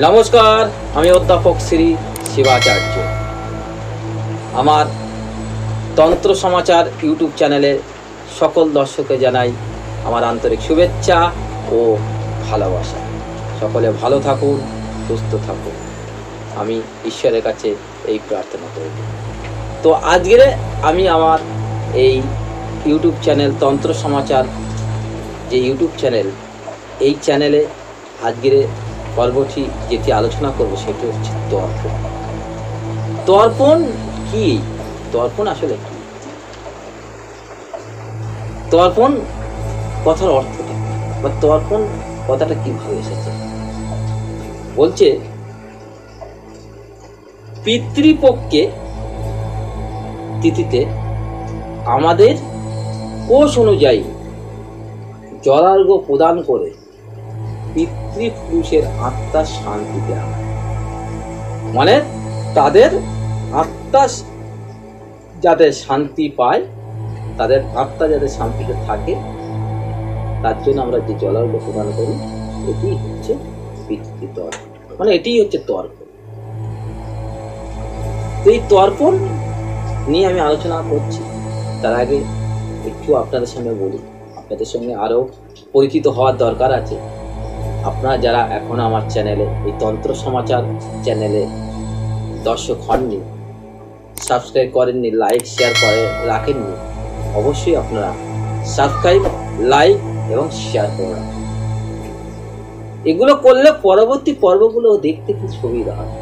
নমস্কার, আমি অধ্যাপক শ্রী শিবাচার্য। আমার তন্ত্র সমাচার ইউটিউব চ্যানেলে সকল দর্শককে জানাই আমার আন্তরিক শুভেচ্ছা ও ভালোবাসা। সকলে ভালো থাকুন, সুস্থ থাকুন, আমি ঈশ্বরের কাছে এই প্রার্থনা করব। তো আজকে আমি আমার এই ইউটিউব চ্যানেল তন্ত্র সমাচার যে ইউটিউব চ্যানেল, এই চ্যানেলে আজকের পর্বটি যেটি আলোচনা করব সেটি হচ্ছে তর্পণ। তর্পণ কি? তর্পণ আসলে কি? তর্পণ কথার অর্থটা বা তর্পণ কথাটা কিভাবে এসেছে? বলছে পিতৃপক্ষে তিথিতে আমাদের কোষ অনুযায়ী জলার্ঘ্য প্রদান করে পিতৃপুরুষের আত্মার শান্তি দেওয়া, মানে তাদের আত্মা যাতে শান্তি পায়, তাদের আত্মা যাতে শান্তিতে থাকে, তার জন্য আমরা যে জলার্ঘ্য প্রদান করি এটি হচ্ছে পিতৃতর্পণ, মানে এটিই হচ্ছে তর্পণ। তো এই তর্পণ নিয়ে আমি আলোচনা করছি। তার আগে একটু আপনাদের সঙ্গে বলি, আপনাদের সঙ্গে আরো পরিচিত হওয়ার দরকার আছে। আপনারা যারা এখন আমার চ্যানেলে, এই তন্ত্র সমাচার চ্যানেলে দর্শক হননি, সাবস্ক্রাইব করেননি, লাইক শেয়ার করে রাখেননি, অবশ্যই আপনারা সাবস্ক্রাইব, লাইক এবং শেয়ার করে রাখুন। এগুলো করলে পরবর্তী পর্বগুলো দেখতে খুব সুবিধা হয়।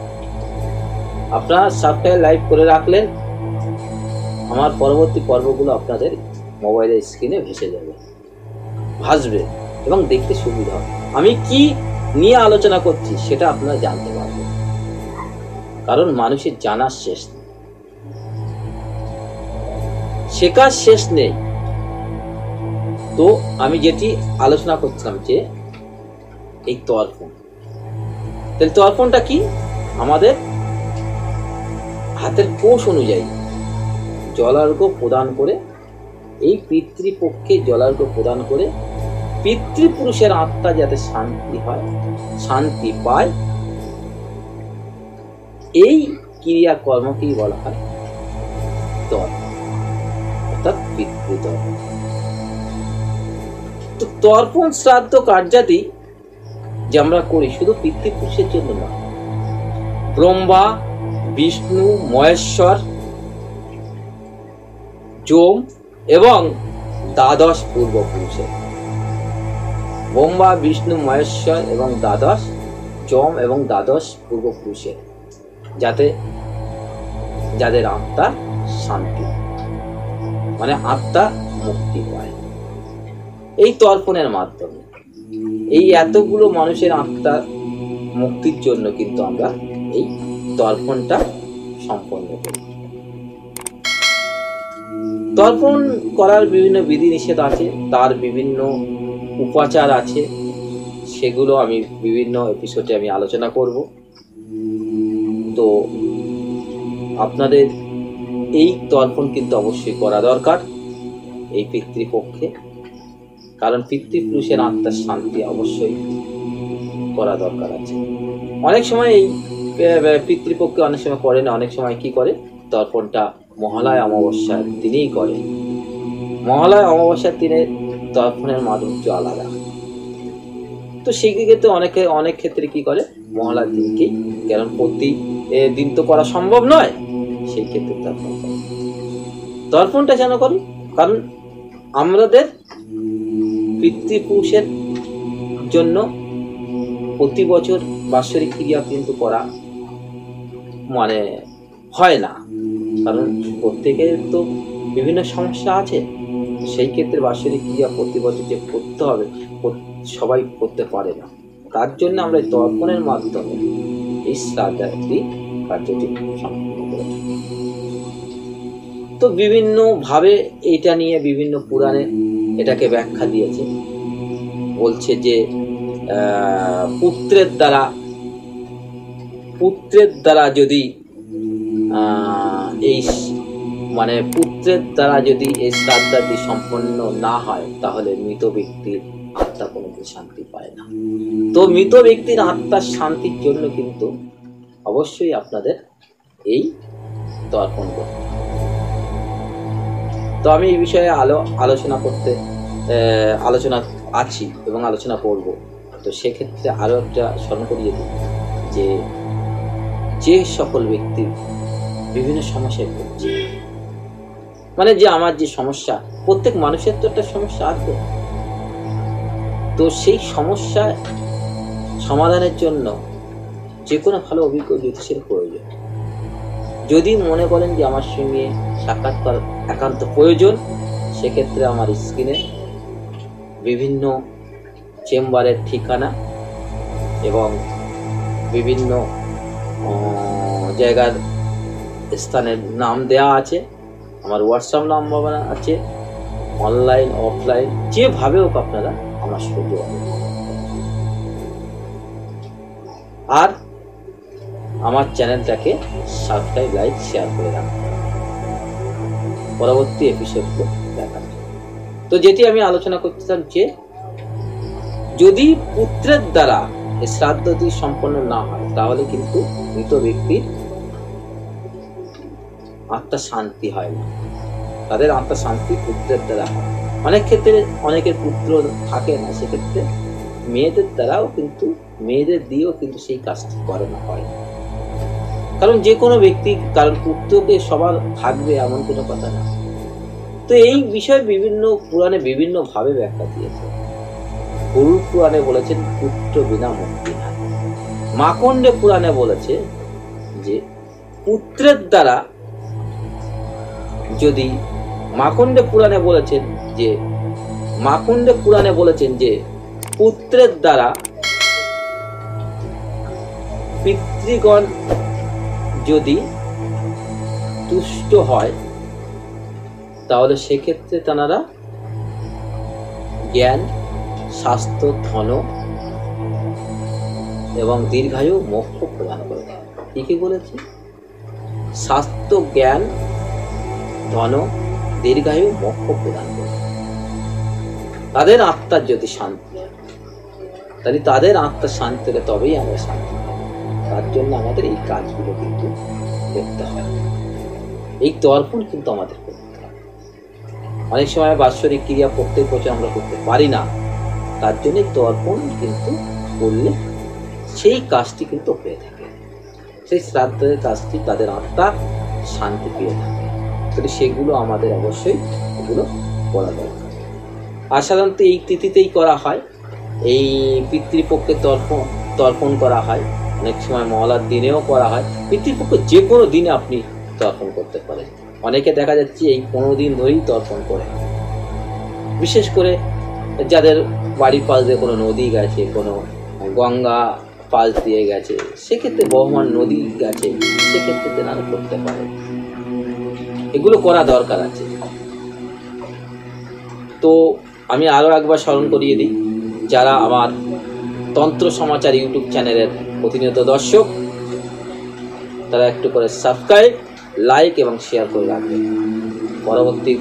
আপনারা সাবস্ক্রাইব, লাইক করে রাখলে আমার পরবর্তী পর্বগুলো আপনাদের মোবাইলের স্ক্রিনে ভেসে যাবে, ভাসবে এবং দেখতে সুবিধা হবে। আমি কি নিয়ে আলোচনা করছি সেটা আপনারা জানতে পারবেন, কারণ মানুষের জানার শেষ নেই, শেখার শেষ নেই। তো আমি যেটি আলোচনা করছিলাম যে এই তর্পণ, তাহলে তর্পণটা কি? আমাদের হাতের কোষ অনুযায়ী জলার্ঘ্য প্রদান করে, এই পিতৃপক্ষে জলার্ঘ্য প্রদান করে পিতৃপুরুষের আত্মা যাতে শান্তি হয়, শান্তি পায়, এই ক্রিয়াকর্মকেই বলা হয় তর্পণ, অর্থাৎ পিতৃতর্পণ। তো তর্পণ শ্রাদ্ধ কার্যাদি যে আমরা করি শুধু পিতৃপুরুষের জন্য না, ব্রহ্মা, বিষ্ণু, মহেশ্বর, যম এবং দ্বাদশ পূর্বপুরুষের, ব্রহ্মা, বিষ্ণু, মহেশ্বর এবং দ্বাদশ, যম এবং দ্বাদশ পূর্বপুরুষের, যাতে যাদের আত্মা শান্তি, মানে আত্মা মুক্তি পায় এই তর্পণের মাধ্যমে। এই এতগুলো মানুষের আত্মার মুক্তির জন্য কিন্তু আমরা এই তর্পণটা সম্পন্ন করি। তর্পণ করার বিভিন্ন বিধি নিষেধ আছে, তার বিভিন্ন উপাচার আছে, সেগুলো আমি বিভিন্ন এপিসোডে আমি আলোচনা করব। তো আপনাদের এই তর্পণ কিন্তু অবশ্যই করা দরকার এই পিতৃপক্ষে, কারণ পিতৃপুরুষের আত্মার শান্তি অবশ্যই করা দরকার আছে। অনেক সময় এই পিতৃপক্ষে অনেক সময় করে না, অনেক সময় কি করে, তর্পণটা মহালয়া অমাবস্যার দিনেই করে। মহালয়া অমাবস্যার দিনে তর্পণের মাধুর্য আলাদা। তো সেই ক্ষেত্রে অনেক ক্ষেত্রে কি করে, মহালয়ার দিনকেই, কারণ প্রতি দিন তো করা সম্ভব নয়, সেই ক্ষেত্রে তর্পণ করে। তর্পণটা যেন করি, কারণ আমাদের পিতৃপুরুষের জন্য প্রতি বছর বাৎসরিক ক্রিয়া কিন্তু করা মানে হয় না, কারণ প্রত্যেকের তো বিভিন্ন সমস্যা আছে। সেই ক্ষেত্রে বাৎসরিক ক্রিয়া প্রতি বছর যে করতে হবে সবাই করতে পারে না, তার জন্য আমরা তর্পণের মাধ্যমে এই শ্রাদ্ধাদি কার্যটি সম্পন্ন করে থাকি। তো বিভিন্ন ভাবে এটা নিয়ে বিভিন্ন পুরাণে এটাকে ব্যাখ্যা দিয়েছে। বলছে যে পুত্রের দ্বারা যদি এই মানে পুত্রের দ্বারা যদি এই শ্রাদ্ধাদি সম্পন্ন না হয়, তাহলে মৃত ব্যক্তির আত্মা কোনোদিন শান্তি পায় না। তো মৃত ব্যক্তির আত্মার শান্তির জন্য কিন্তু অবশ্যই আপনাদের এই তর্পণ করতে হবে। তো আমি এই বিষয়ে আলোচনা আছি এবং আলোচনা করব। তো সেক্ষেত্রে আরও একটা স্মরণ করিয়ে দিই যে সকল ব্যক্তি বিভিন্ন সমস্যায় ভুগছে, মানে যে আমার যে সমস্যা, প্রত্যেক মানুষের তো একটা সমস্যা আছে, তো সেই সমস্যা সমাধানের জন্য যে কোনো ভালো অভিজ্ঞ জ্যোতিষের প্রয়োজন। যদি মনে করেন যে আমার সঙ্গে সাক্ষাৎ করার একান্ত প্রয়োজন, সেক্ষেত্রে আমার স্ক্রিনে বিভিন্ন চেম্বারের ঠিকানা এবং বিভিন্ন জায়গার স্থানের নাম দেওয়া আছে, আমার হোয়াটসঅ্যাপ নাম্বার আছে, অনলাইন অফলাইন যেভাবে হোক আপনারা আমার সাথে যোগাযোগ করুন। আর আমার চ্যানেলটাকে সাবস্ক্রাইব, লাইক, শেয়ার করে রাখুন পরবর্তী এপিসোডগুলো দেখার জন্য। তো যেটি আমি আলোচনা করতেছিলাম যে যদি পুত্রের দ্বারা শ্রাদ্ধটি সম্পন্ন না হয় তাহলে কিন্তু মৃত ব্যক্তির আত্মা শান্তি হয় না। তাদের আত্মা শান্তি পুত্রের দ্বারা হয়। অনেক ক্ষেত্রে অনেকের পুত্র থাকে না, সেক্ষেত্রে মেয়েদের দ্বারাও কিন্তু মেয়েদের দিয়েও কিন্তু সেই কাজটি করানো হয়। কারণ যে কোনো ব্যক্তি কারণ পুত্রকে সবার থাকবে এমন কোনো কথা না। তো এই বিষয়ে বিভিন্ন পুরাণে বিভিন্ন ভাবে ব্যাখ্যা দিয়েছে। গরুড় পুরাণে বলেছেন পুত্র বিনা মুক্তি নাই। মার্কণ্ডে পুরাণে বলেছে যে পুত্রের দ্বারা যদি মার্কণ্ডে পুরাণে বলেছেন যে পুত্রের দ্বারা পিতৃগণ যদি তুষ্ট হয় তাহলে সেক্ষেত্রে তারা জ্ঞান, স্বাস্থ্য, ধন এবং দীর্ঘায়ু, মোক্ষ প্রদান করে। কি বলেছি? স্বাস্থ্য, জ্ঞান, ধন, দীর্ঘায়ু, মোক্ষ প্রদান করে। তাদের আত্মার যদি শান্তি, তাহলে তাদের আত্মার শান্তি হলে তবেই আমরা শান্তি পাবো। তার জন্য আমাদের এই কাজগুলো কিন্তু করতে হয়, এই তর্পণ কিন্তু আমাদের করতে হয়। অনেক সময় বাৎসরিক ক্রিয়া প্রত্যেক বছর আমরা করতে পারি না, তার জন্য তর্পণ কিন্তু করলে সেই কাজটি কিন্তু হয়ে থাকে, সেই শ্রাদ্ধের কাজটি তাদের আত্মা শান্তি পেয়ে থাকে। তাহলে সেগুলো আমাদের অবশ্যই এগুলো করা দরকার। আর সাধারণত এই তিথিতেই করা হয়, এই পিতৃপক্ষে তর্পণ করা হয়। অনেক সময় মহলার দিনেও করা হয়। পিতৃপক্ষে যে কোনো দিনে আপনি তর্পণ করতে পারেন। অনেকে দেখা যাচ্ছে এই 15 দিন ধরেই তর্পণ করে, বিশেষ করে যাদের বাড়ির পাশ দিয়ে কোনো নদী গেছে, কোনো গঙ্গা পাশ দিয়ে গেছে, সেক্ষেত্রে বহমান নদী গেছে, সেক্ষেত্রে তেনারা করতে পারে। এগুলো করা দরকার আছে। তো আমি আরও একবার স্মরণ করিয়ে দিই, যারা আমার তন্ত্র সমাচার ইউটিউব চ্যানেলের প্রতিনিয়ত দর্শক, তারা একটু করে সাবস্ক্রাইব, লাইক এবং শেয়ার করে রাখবেন পরবর্তী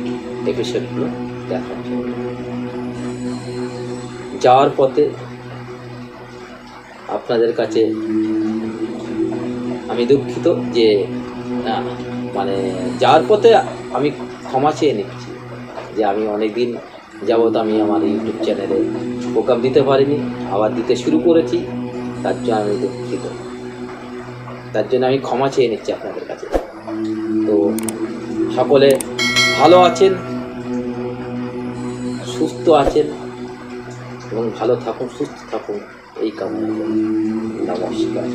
এপিসোডগুলো দেখার জন্য। যাওয়ার পথে আপনাদের কাছে আমি দুঃখিত যে যাওয়ার পথে আমি ক্ষমা চেয়ে নিচ্ছি যে আমি অনেকদিন যাবৎ আমি আমার ইউটিউব চ্যানেলে প্রোগ্রাম দিতে পারিনি, আবার দিতে শুরু করেছি। তার জন্য আমি দুঃখিত, তার জন্য আমি ক্ষমা চেয়ে নিচ্ছি আপনাদের কাছে। তো সকলে ভালো আছেন, সুস্থ আছেন এবং ভালো থাকুন, সুস্থ থাকুন, এই কামনা করি। নমস্কার।